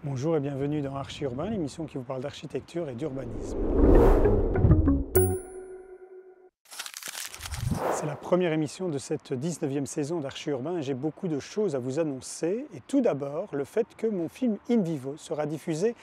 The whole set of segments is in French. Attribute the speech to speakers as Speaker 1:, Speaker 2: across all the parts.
Speaker 1: Bonjour et bienvenue dans Archi Urbain, l'émission qui vous parle d'architecture et d'urbanisme. C'est la première émission de cette 19e saison d'Archi Urbain et j'ai beaucoup de choses à vous annoncer. Et tout d'abord, le fait que mon film In Vivo sera diffusé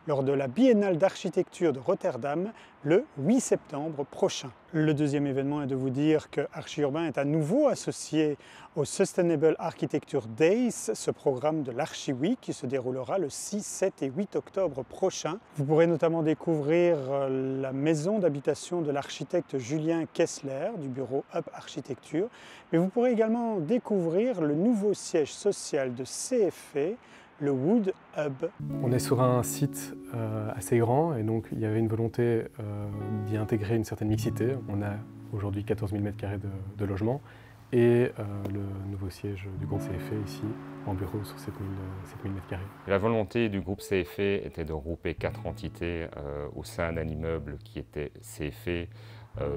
Speaker 1: lors de la Biennale d'architecture de Rotterdam le 8 septembre prochain. Le deuxième événement est de vous dire que Archi Urbain est à nouveau associé au Sustainable Architecture Days, ce programme de l'Archi Week qui se déroulera le 6, 7 et 8 octobre prochain. Vous pourrez notamment découvrir la maison d'habitation de l'architecte Julien Kessler du bureau Hub Architecture, mais vous pourrez également découvrir le nouveau siège social de CFE, le Wood Hub.
Speaker 2: On est sur un site assez grand et donc il y avait une volonté d'y intégrer une certaine mixité. On a aujourd'hui 14 000 m² de logement et le nouveau siège du groupe CFE ici en bureau sur 7 000 m².
Speaker 3: La volonté du groupe CFE était de regrouper 4 entités au sein d'un immeuble qui était CFE,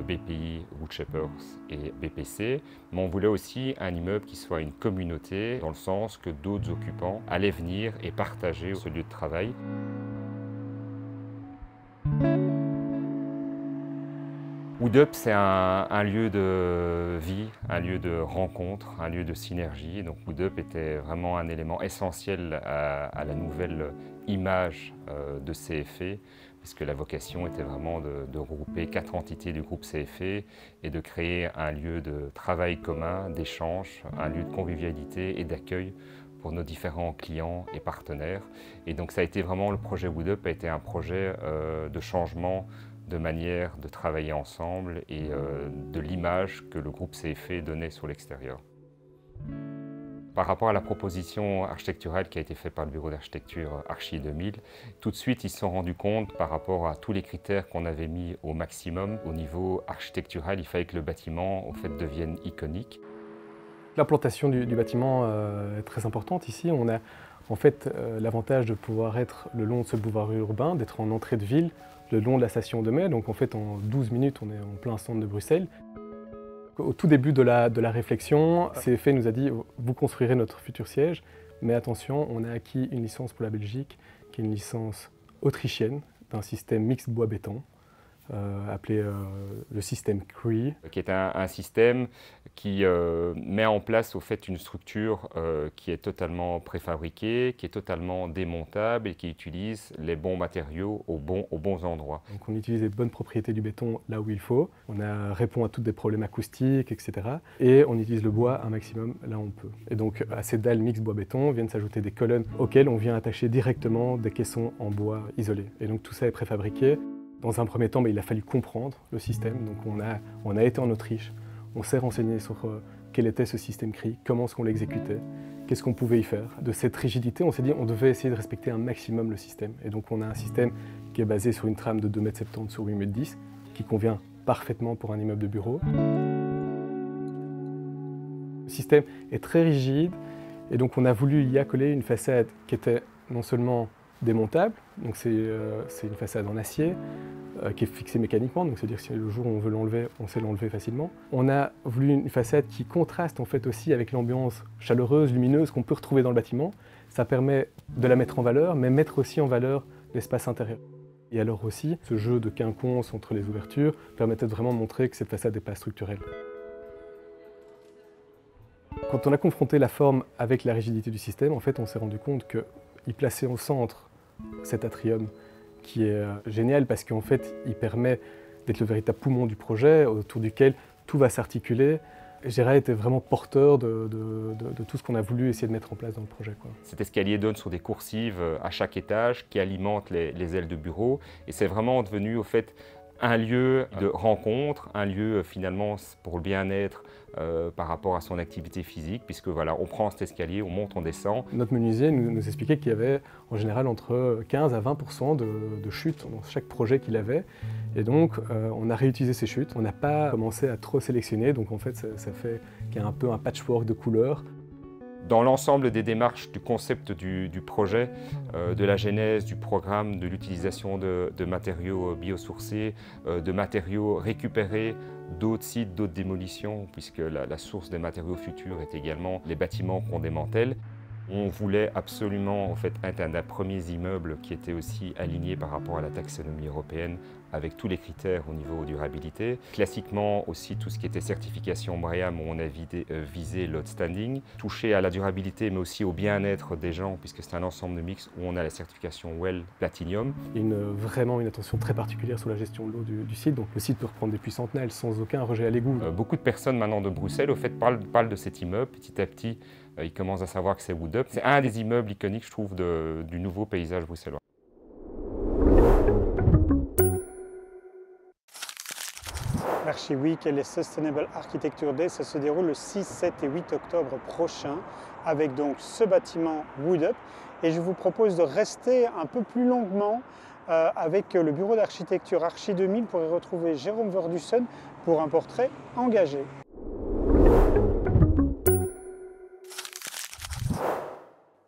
Speaker 3: BPI, Wood Shepherds et BPC, mais on voulait aussi un immeuble qui soit une communauté, dans le sens que d'autres occupants allaient venir et partager ce lieu de travail. Wood Hub, c'est un lieu de vie, un lieu de rencontre, un lieu de synergie. Donc Wood Hub était vraiment un élément essentiel à la nouvelle image de CFE, puisque la vocation était vraiment de regrouper 4 entités du groupe CFE et de créer un lieu de travail commun, d'échange, un lieu de convivialité et d'accueil pour nos différents clients et partenaires. Et donc ça a été vraiment, le projet Wood Hub a été un projet de changement de manière de travailler ensemble et de l'image que le groupe CFE donnait sur l'extérieur. Par rapport à la proposition architecturale qui a été faite par le bureau d'architecture Archi 2000, tout de suite ils se sont rendus compte par rapport à tous les critères qu'on avait mis au maximum. Au niveau architectural, il fallait que le bâtiment en fait, devienne iconique.
Speaker 2: L'implantation du bâtiment est très importante ici. On a en fait l'avantage de pouvoir être le long de ce boulevard urbain, d'être en entrée de ville, le long de la station de Mai. Donc en fait en 12 minutes on est en plein centre de Bruxelles. Au tout début de la réflexion, CFE nous a dit « vous construirez notre futur siège, mais attention, on a acquis une licence pour la Belgique, qui est une licence autrichienne d'un système mixte bois-béton, appelé le système CREE. »
Speaker 3: Qui est un système qui met en place au fait une structure qui est totalement préfabriquée, qui est totalement démontable et qui utilise les bons matériaux aux bons endroits.
Speaker 2: Donc on utilise les bonnes propriétés du béton là où il faut, répond à tous des problèmes acoustiques, etc. Et on utilise le bois un maximum là où on peut. Et donc à ces dalles mixtes bois-béton viennent s'ajouter des colonnes auxquelles on vient attacher directement des caissons en bois isolés. Et donc tout ça est préfabriqué. Dans un premier temps, il a fallu comprendre le système. Donc on a été en Autriche, on s'est renseigné sur quel était ce système CREE, comment est-ce qu'on l'exécutait, qu'est-ce qu'on pouvait y faire. De cette rigidité, on s'est dit on devait essayer de respecter un maximum le système. Et donc on a un système qui est basé sur une trame de 2,70 m sur 8,10 m, qui convient parfaitement pour un immeuble de bureau. Le système est très rigide et donc on a voulu y accoler une façade qui était non seulement démontable, donc c'est une façade en acier qui est fixée mécaniquement, donc c'est-à-dire si le jour où on veut l'enlever, on sait l'enlever facilement. On a voulu une façade qui contraste en fait aussi avec l'ambiance chaleureuse, lumineuse qu'on peut retrouver dans le bâtiment. Ça permet de la mettre en valeur, mais mettre aussi en valeur l'espace intérieur. Et alors aussi, ce jeu de quinconce entre les ouvertures permettait de vraiment montrer que cette façade n'est pas structurelle. Quand on a confronté la forme avec la rigidité du système, en fait, on s'est rendu compte qu'il plaçait au centre cet atrium qui est génial parce qu'en fait, il permet d'être le véritable poumon du projet autour duquel tout va s'articuler. Gérard était vraiment porteur de tout ce qu'on a voulu essayer de mettre en place dans le projet, quoi.
Speaker 3: Cet escalier donne sur des coursives à chaque étage qui alimentent les ailes de bureau et c'est vraiment devenu au fait un lieu de rencontre, un lieu finalement pour le bien-être par rapport à son activité physique, puisque voilà, on prend cet escalier, on monte, on descend.
Speaker 2: Notre menuisier nous expliquait qu'il y avait en général entre 15 à 20% de chutes dans chaque projet qu'il avait. Et donc on a réutilisé ces chutes, on n'a pas commencé à trop sélectionner, donc en fait ça fait qu'il y a un peu un patchwork de couleurs.
Speaker 3: Dans l'ensemble des démarches du concept du projet, de la genèse, du programme, de l'utilisation de matériaux biosourcés, de matériaux récupérés d'autres sites, d'autres démolitions, puisque la source des matériaux futurs est également les bâtiments qu'on démantèle. On voulait absolument en fait, être un des premiers immeubles qui était aussi aligné par rapport à la taxonomie européenne avec tous les critères au niveau durabilité. Classiquement aussi tout ce qui était certification BREEAM où on a visé l'outstanding, touché à la durabilité mais aussi au bien-être des gens puisque c'est un ensemble de mix où on a la certification WELL Platinum.
Speaker 2: Il y a vraiment une attention très particulière sur la gestion de l'eau du site, donc le site peut reprendre des puits centennales sans aucun rejet à l'égout.
Speaker 3: Beaucoup de personnes maintenant de Bruxelles au fait parlent de cet immeuble petit à petit. Ils commencent à savoir que c'est Wood Up. C'est un des immeubles iconiques, je trouve, du nouveau paysage bruxellois.
Speaker 1: L'Archi Week et les Sustainable Architecture Day, ça se déroule le 6, 7 et 8 octobre prochain avec donc ce bâtiment Wood Up. Et je vous propose de rester un peu plus longuement avec le bureau d'architecture Archi 2000 pour y retrouver Jérôme Verdussen pour un portrait engagé.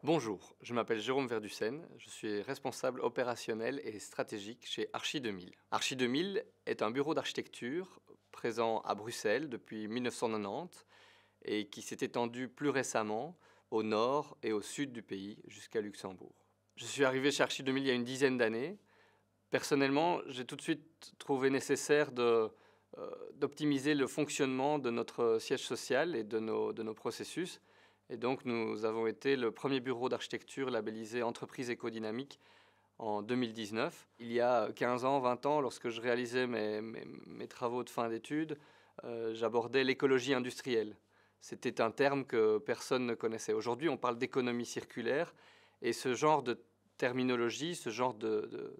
Speaker 4: Bonjour, je m'appelle Jérôme Verdussen, je suis responsable opérationnel et stratégique chez Archi 2000. Archi 2000 est un bureau d'architecture présent à Bruxelles depuis 1990 et qui s'est étendu plus récemment au nord et au sud du pays jusqu'à Luxembourg. Je suis arrivé chez Archi 2000 il y a une dizaine d'années. Personnellement, j'ai tout de suite trouvé nécessaire d'optimiser le fonctionnement de notre siège social et de nos processus. Et donc, nous avons été le premier bureau d'architecture labellisé Entreprise écodynamique en 2019. Il y a 15 ans, 20 ans, lorsque je réalisais mes travaux de fin d'études, j'abordais l'écologie industrielle. C'était un terme que personne ne connaissait. Aujourd'hui, on parle d'économie circulaire et ce genre de terminologie, ce genre de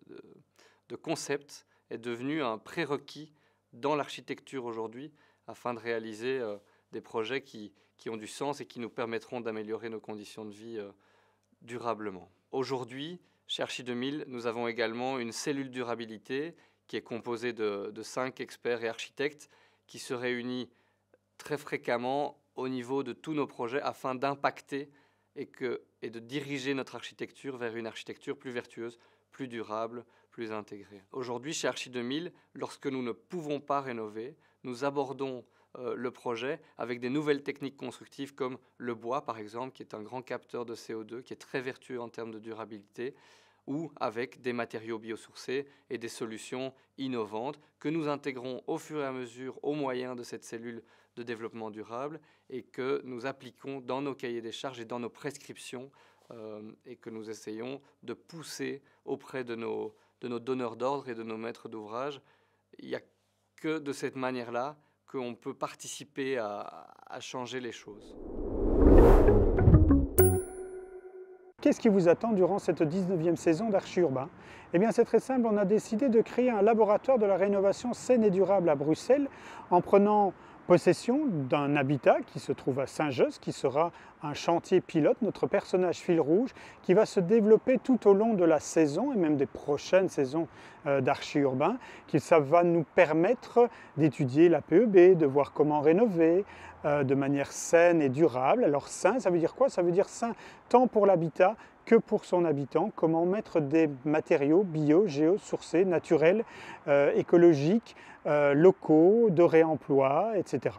Speaker 4: concept est devenu un prérequis dans l'architecture aujourd'hui afin de réaliser des projets qui ont du sens et qui nous permettront d'améliorer nos conditions de vie durablement. Aujourd'hui, chez Archi 2000, nous avons également une cellule durabilité qui est composée de 5 experts et architectes qui se réunissent très fréquemment au niveau de tous nos projets afin d'impacter et de diriger notre architecture vers une architecture plus vertueuse, plus durable, plus intégrée. Aujourd'hui, chez Archi 2000, lorsque nous ne pouvons pas rénover, nous abordons le projet avec des nouvelles techniques constructives comme le bois par exemple, qui est un grand capteur de CO2, qui est très vertueux en termes de durabilité, ou avec des matériaux biosourcés et des solutions innovantes que nous intégrons au fur et à mesure au moyen de cette cellule de développement durable et que nous appliquons dans nos cahiers des charges et dans nos prescriptions et que nous essayons de pousser auprès de nos donneurs d'ordre et de nos maîtres d'ouvrage. Il n'y a que de cette manière-là qu'on peut participer à changer les choses.
Speaker 1: Qu'est-ce qui vous attend durant cette 19e saison d'Archi Urbain? Eh bien c'est très simple, on a décidé de créer un laboratoire de la rénovation saine et durable à Bruxelles en prenant possession d'un habitat qui se trouve à Saint-Josse, qui sera un chantier pilote, notre personnage fil rouge, qui va se développer tout au long de la saison et même des prochaines saisons d'Archi Urbain, ça va nous permettre d'étudier la PEB, de voir comment rénover de manière saine et durable. Alors sain, ça veut dire quoi? Ça veut dire sain tant pour l'habitat que pour son habitant, comment mettre des matériaux bio, géosourcés, naturels, écologiques, locaux, de réemploi, etc.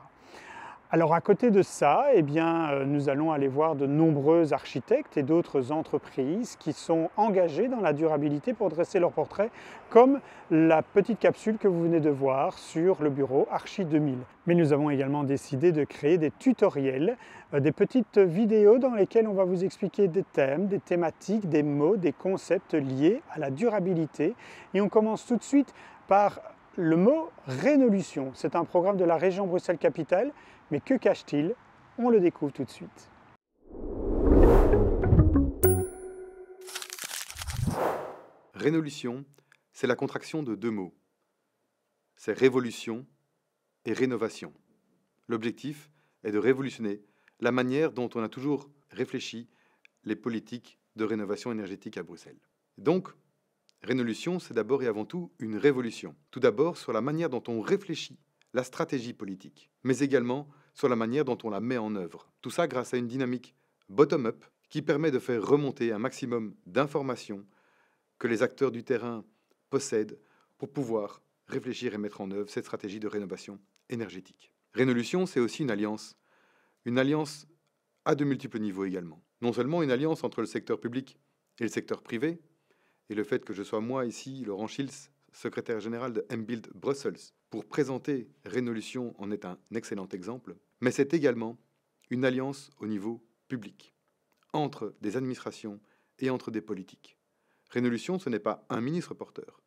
Speaker 1: Alors à côté de ça, eh bien, nous allons aller voir de nombreux architectes et d'autres entreprises qui sont engagés dans la durabilité pour dresser leur portrait, comme la petite capsule que vous venez de voir sur le bureau Archi 2000. Mais nous avons également décidé de créer des tutoriels, des petites vidéos dans lesquelles on va vous expliquer des thèmes, des thématiques, des mots, des concepts liés à la durabilité. Et on commence tout de suite par le mot Rénolution. C'est un programme de la région Bruxelles-Capitale. Mais que cache-t-il? On le découvre tout de suite.
Speaker 5: Rénolution, c'est la contraction de 2 mots. C'est révolution et rénovation. L'objectif est de révolutionner la manière dont on a toujours réfléchi les politiques de rénovation énergétique à Bruxelles. Donc, Rénolution, c'est d'abord et avant tout une révolution. Tout d'abord sur la manière dont on réfléchit la stratégie politique, mais également sur la manière dont on la met en œuvre. Tout ça grâce à une dynamique bottom-up qui permet de faire remonter un maximum d'informations que les acteurs du terrain possèdent pour pouvoir réfléchir et mettre en œuvre cette stratégie de rénovation énergétique. Rénolution, c'est aussi une alliance à de multiples niveaux également. Non seulement une alliance entre le secteur public et le secteur privé, et le fait que je sois moi ici, Laurent Schiltz, secrétaire général de mBuild Brussels, pour présenter Rénolution en est un excellent exemple, mais c'est également une alliance au niveau public, entre des administrations et entre des politiques. Rénolution, ce n'est pas un ministre porteur,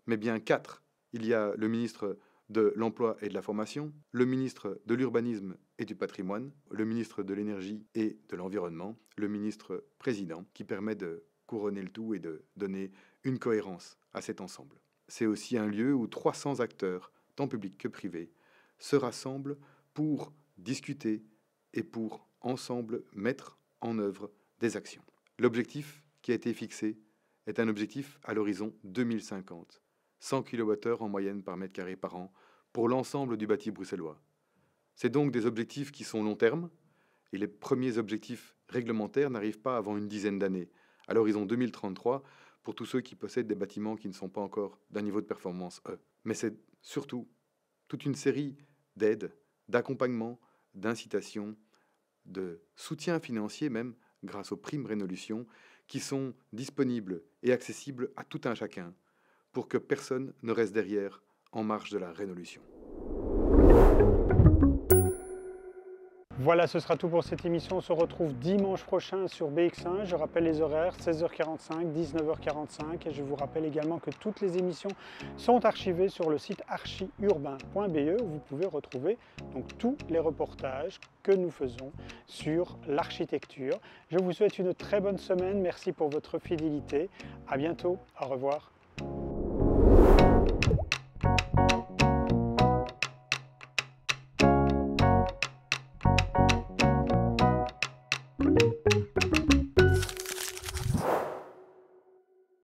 Speaker 5: mais bien 4. Il y a le ministre de l'Emploi et de la Formation, le ministre de l'Urbanisme et du Patrimoine, le ministre de l'Énergie et de l'Environnement, le ministre président, qui permet de couronner le tout et de donner une cohérence à cet ensemble. C'est aussi un lieu où 300 acteurs, tant publics que privés, se rassemblent pour discuter et pour ensemble mettre en œuvre des actions. L'objectif qui a été fixé est un objectif à l'horizon 2050, 100 kWh en moyenne par mètre carré par an pour l'ensemble du bâti bruxellois. C'est donc des objectifs qui sont long terme, et les premiers objectifs réglementaires n'arrivent pas avant une dizaine d'années, à l'horizon 2033, pour tous ceux qui possèdent des bâtiments qui ne sont pas encore d'un niveau de performance E. Mais c'est surtout toute une série d'aides, d'accompagnements, d'incitations, de soutien financier même, grâce aux primes Rénolution, qui sont disponibles et accessibles à tout un chacun, pour que personne ne reste derrière en marge de la Rénolution.
Speaker 1: Voilà, ce sera tout pour cette émission. On se retrouve dimanche prochain sur BX1. Je rappelle les horaires, 16h45, 19h45. Et je vous rappelle également que toutes les émissions sont archivées sur le site archiurbain.be où vous pouvez retrouver donc tous les reportages que nous faisons sur l'architecture. Je vous souhaite une très bonne semaine. Merci pour votre fidélité. À bientôt. Au revoir.